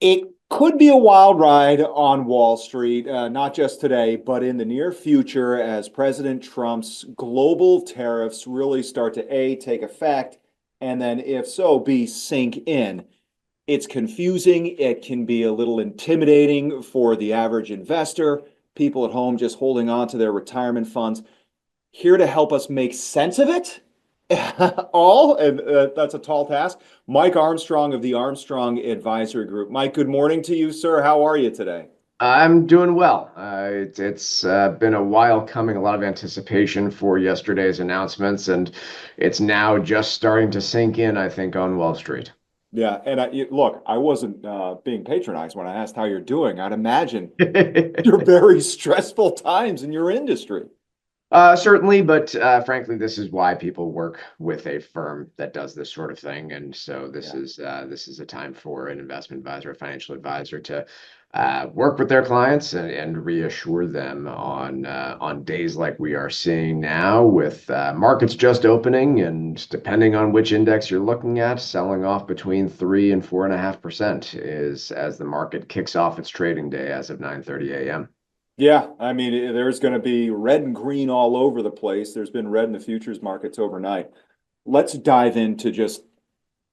It could be a wild ride on Wall Street, not just today, but in the near future as President Trump's global tariffs really start to A, take effect, and then, if so, B, sink in. It's confusing. It can be a little intimidating for the average investor, people at home just holding on to their retirement funds. Here to help us make sense of it all, and that's a tall task. Mike Armstrong of the Armstrong Advisory Group. Mike, good morning to you, sir. How are you today? I'm doing well. It's been a while coming, a lot of anticipation for yesterday's announcements, and it's now just starting to sink in, I think, on Wall Street. Yeah, and look, I wasn't being patronized when I asked how you're doing. I'd imagine you're very stressful times in your industry. Certainly, but frankly, this is why people work with a firm that does this sort of thing. And so Yeah. this is a time for an investment advisor, a financial advisor to work with their clients and reassure them on days like we are seeing now, with markets just opening and depending on which index you're looking at, selling off between 3 and 4.5% is as the market kicks off its trading day as of 9:30 a.m. Yeah, I mean, there's going to be red and green all over the place. There's been red in the futures markets overnight. Let's dive into just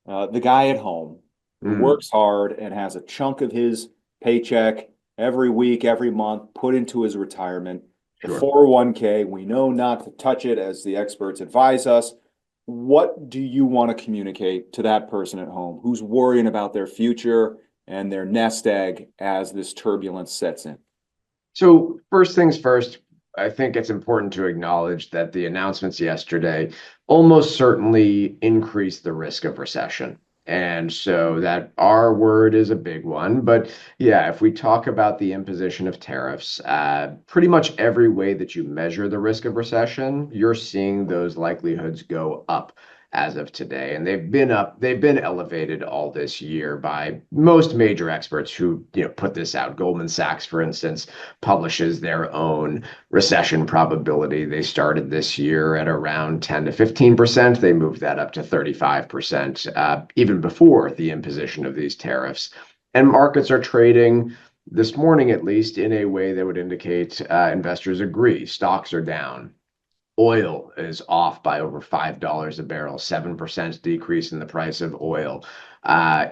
the guy at home who Mm, works hard and has a chunk of his paycheck every week, every month put into his retirement. The sure. 401k, we know not to touch it as the experts advise us. What do you want to communicate to that person at home who's worrying about their future and their nest egg as this turbulence sets in? So, first things first, I think it's important to acknowledge that the announcements yesterday almost certainly increased the risk of recession. And so that R word is a big one. But yeah, if we talk about the imposition of tariffs, pretty much every way that you measure the risk of recession, you're seeing those likelihoods go up as of today. And they've been elevated all this year by most major experts who, put this out. Goldman Sachs, for instance, publishes their own recession probability. They started this year at around 10 to 15%. They moved that up to 35%, even before the imposition of these tariffs. And markets are trading this morning, at least, in a way that would indicate investors agree. Stocks are down. Oil is off by over $5 a barrel, 7% decrease in the price of oil.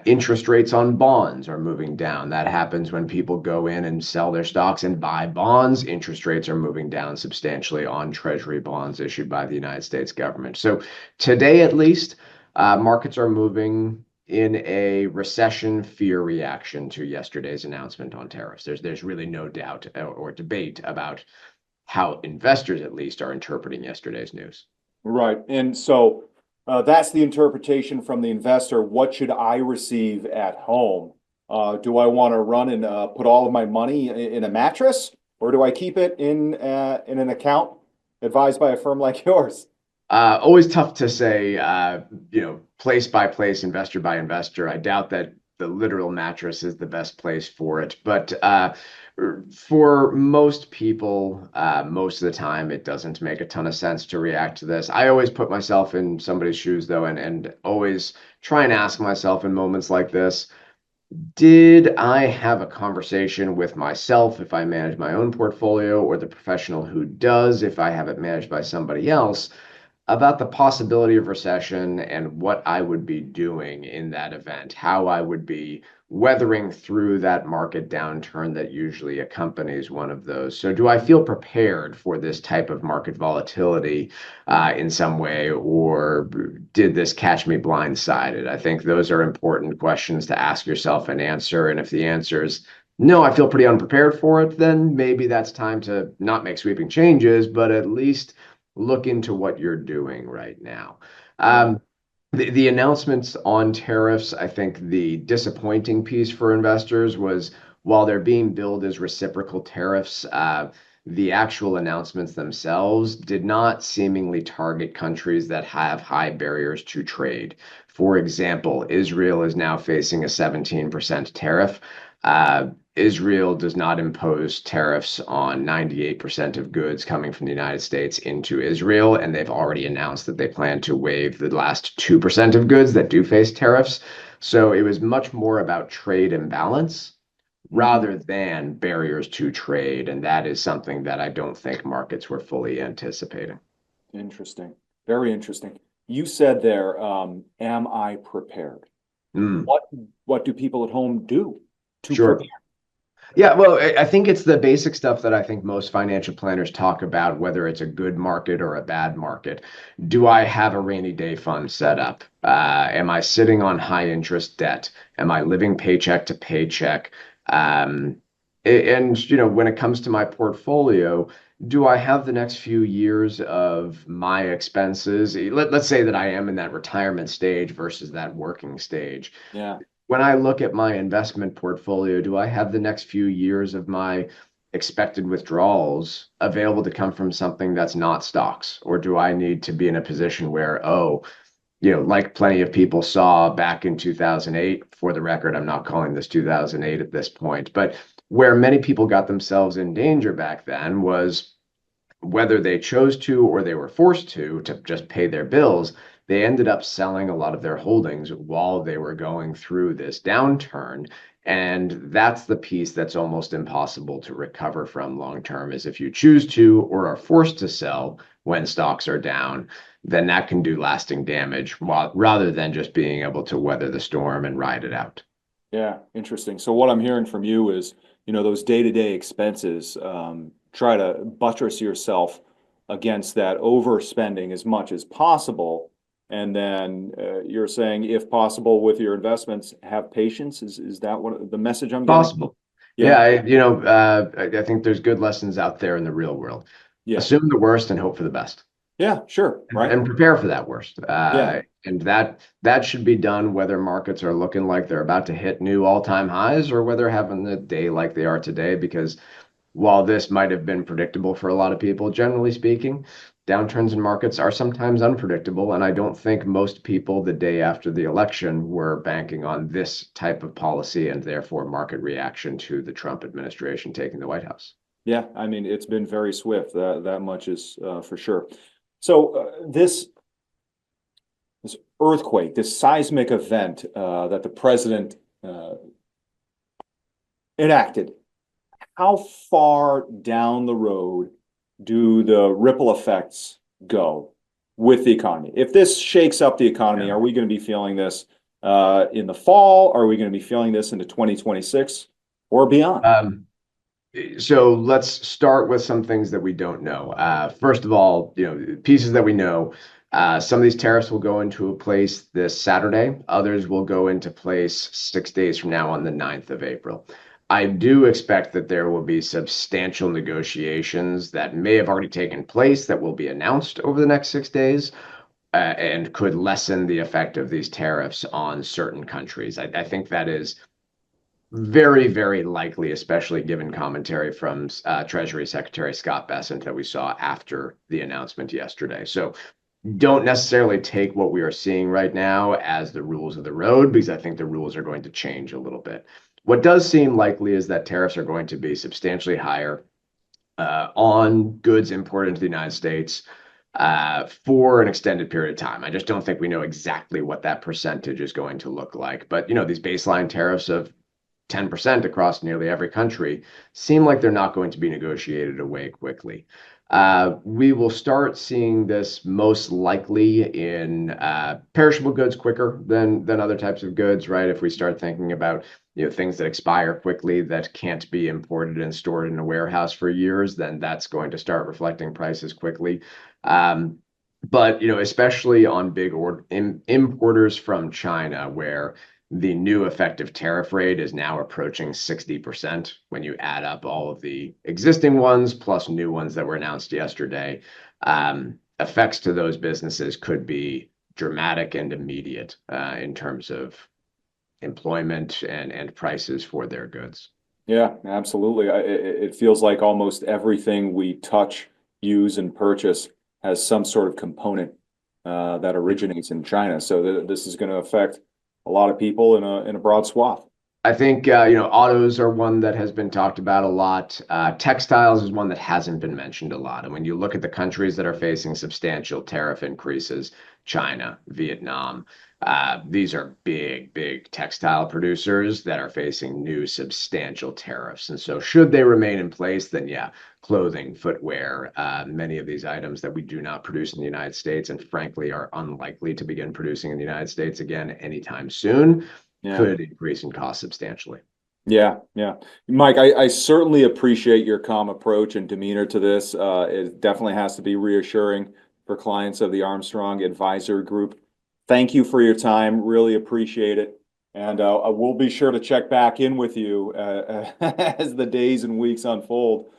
Interest rates on bonds are moving down. That happens when people go in and sell their stocks and buy bonds. Interest rates are moving down substantially on treasury bonds issued by the United States government. So today, at least, markets are moving in a recession fear reaction to yesterday's announcement on tariffs. There's really no doubt or debate about how investors at least are interpreting yesterday's news. Right. And so that's the interpretation from the investor. What should I receive at home? Do I want to run and put all of my money in a mattress, or do I keep it in an account advised by a firm like yours? Always tough to say, place by place, investor by investor. I doubt that the literal mattress is the best place for it. But for most people, most of the time, it doesn't make a ton of sense to react to this. I always put myself in somebody's shoes, though, and always try and ask myself in moments like this, did I have a conversation with myself if I manage my own portfolio, or the professional who does if I have it managed by somebody else, about the possibility of recession and what I would be doing in that event, how I would be weathering through that market downturn that usually accompanies one of those. So, do I feel prepared for this type of market volatility in some way, or did this catch me blindsided? I think those are important questions to ask yourself and answer. And if the answer is no, I feel pretty unprepared for it, then maybe that's time to not make sweeping changes, but at least look into what you're doing right now. Yeah. The announcements on tariffs, I think the disappointing piece for investors was, while they're being billed as reciprocal tariffs, the actual announcements themselves did not seemingly target countries that have high barriers to trade. For example, Israel is now facing a 17% tariff. Israel does not impose tariffs on 98% of goods coming from the United States into Israel, and they've already announced that they plan to waive the last 2% of goods that do face tariffs. So it was much more about trade imbalance Mhm. rather than barriers to trade. And that is something that I don't think markets were fully anticipating. Interesting. Very interesting. You said there, am I prepared? Mm, What what do people at home do to prepare? sure. Yeah, well, I think it's the basic stuff that I think most financial planners talk about, whether it's a good market or a bad market. Do I have a rainy day fund set up? Am I sitting on high interest debt? Am I living paycheck to paycheck? Um, and when it comes to my portfolio, do I have the next few years of my expenses? Let's say that I am in that retirement stage versus that working stage. Yeah. When I look at my investment portfolio, do I have the next few years of my expected withdrawals available to come from something that's not stocks? Or do I need to be in a position where, like plenty of people saw back in 2008, for the record, I'm not calling this 2008 at this point, but where many people got themselves in danger back then was whether they chose to or they were forced to just pay their bills, they ended up selling a lot of their holdings while they were going through this downturn. And that's the piece that's almost impossible to recover from long term is if you choose to or are forced to sell when stocks are down, then that can do lasting damage rather than just being able to weather the storm and ride it out. Yeah, interesting. So what I'm hearing from you is, those day-to-day expenses, try to buttress yourself against that overspending as much as possible. And then you're saying, if possible, with your investments, have patience. Is that what the message I'm getting? Possible. Yeah, Yeah, I think there's good lessons out there in the real world. yeah, Assume the worst and hope for the best, yeah, sure, right? and prepare for that worst. Yeah, And that should be done whether markets are looking like they're about to hit new all-time highs or whether having the day like they are today. Because while this might have been predictable for a lot of people, generally speaking, downturns in markets are sometimes unpredictable. And I don't think most people the day after the election were banking on this type of policy and therefore market reaction to the Trump administration taking the White House. yeah. I mean, it's been very swift. That much is for sure. So this earthquake, this seismic event that the president uh, enacted, how far down the road do the ripple effects go with the economy? If this shakes up the economy, Yeah. are we going to be feeling this in the fall? Are we going to be feeling this into 2026 or beyond? Um, so let's start with some things that we don't know. First of all, pieces that we know. Some of these tariffs will go into place this Saturday. Others will go into place 6 days from now on the 9th of April. I do expect that there will be substantial negotiations that may have already taken place that will be announced over the next 6 days. And could lessen the effect of these tariffs on certain countries. I think that is very, very likely, especially given commentary from Treasury Secretary Scott Bessent that we saw after the announcement yesterday. So don't necessarily take what we are seeing right now as the rules of the road, because I think the rules are going to change a little bit. What does seem likely is that tariffs are going to be substantially higher on goods imported into the United States for an extended period of time. I just don't think we know exactly what that percentage is going to look like. But these baseline tariffs of 10% across nearly every country seem like they're not going to be negotiated away quickly. We will start seeing this most likely in perishable goods quicker than other types of goods, right? If we start thinking about things that expire quickly that can't be imported and stored in a warehouse for years, then that's going to start reflecting prices quickly. But especially on big importers from China, where the new effective tariff rate is now approaching 60% when you add up all of the existing ones plus new ones that were announced yesterday. Effects to those businesses could be dramatic and immediate in terms of employment and prices for their goods. Yeah, absolutely. It feels like almost everything we touch, use, and purchase has some sort of component that originates in China. So this is going to affect a lot of people in a broad swath. I think autos are one that has been talked about a lot. Textiles is one that hasn't been mentioned a lot. And when you look at the countries that are facing substantial tariff increases, China, Vietnam, These are big textile producers that are facing new substantial tariffs. And so should they remain in place, then yeah, clothing, footwear, many of these items that we do not produce in the United States and frankly are unlikely to begin producing in the United States again anytime soon, Yeah. could increase in cost substantially. Yeah, yeah. Mike, I certainly appreciate your calm approach and demeanor to this. It definitely has to be reassuring for clients of the Armstrong Advisory Group. Thank you for your time. Really appreciate it. And I will be sure to check back in with you as the days and weeks unfold.